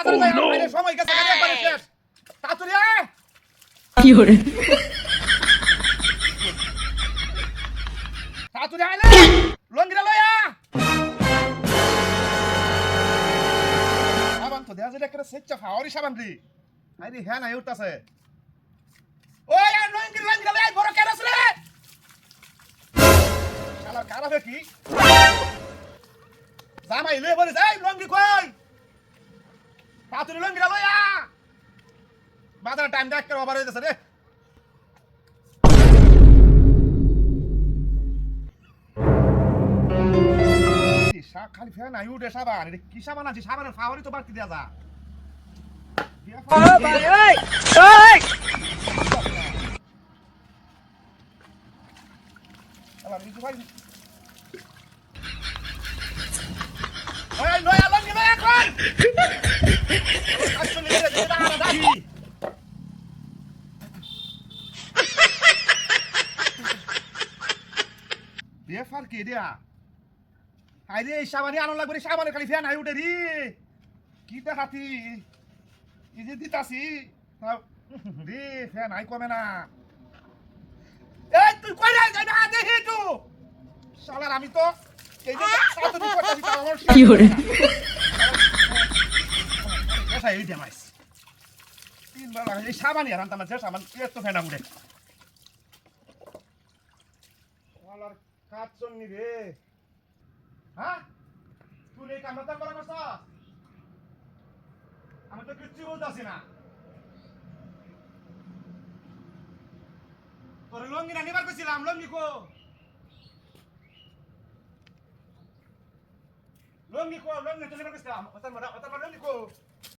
বাজারে যাই আরে সময় গেছে গাড়ি একবারে শেষ তাড়াতাড়ি আয় কি করে তাড়াতাড়ি আয় রে লঙ্গিরা লয়া সাবান তো দেয়া যায় একটা সেচ্চা ফাওয়ারি সাবান রে আরে হ্যাঁ না উঠতাছে ওই আর লঙ্গিরা লয়া বড় কেরাস রে শালা কারাবে কি জামাই লয়ে বলে যাই লঙ্গি কই তাড়াতাড়ি লঙ্গিরা লয়া বাজারে টাইম দেখ করে ওভার হইতেছে রে খালি ফ্যান আই উঠে সাবান এটা কি সাবান আছে সাবানের ফাওয়ারি তো বাড়তি দেয়া যা ভাই ওই ওই আলা রিজু ভাই ওই লয়া লঙ্গি লয়া কোন আসলে রে দিদা দাদি বেফার কে দিয়া আরে সাবানি আনো লাগবে সাবানে খালি ফ্যান আই উঠে রে কি দেখাতি এই যে দিতাছি রে ফ্যান আই কমে না এই তুই কই যাই না দেখি তো শালার আমি তো এই যে সাত দিন করতেছি তার আমার কি করে এসা এই দেমাইস তিন বেলা এই সাবানি আর আনতাম যে সাবান এত ফ্যান উঠে শালার কাজ চন্নি রে হ্যাঁ তুই এই কামটা করা করছ আমি তো কিচ্ছু বলতেছি না তোর লঙ্গি না নিবার কইছিলাম লঙ্গি কো লঙ্গি তো নিবার কইছিলাম ওতার লঙ্গি কো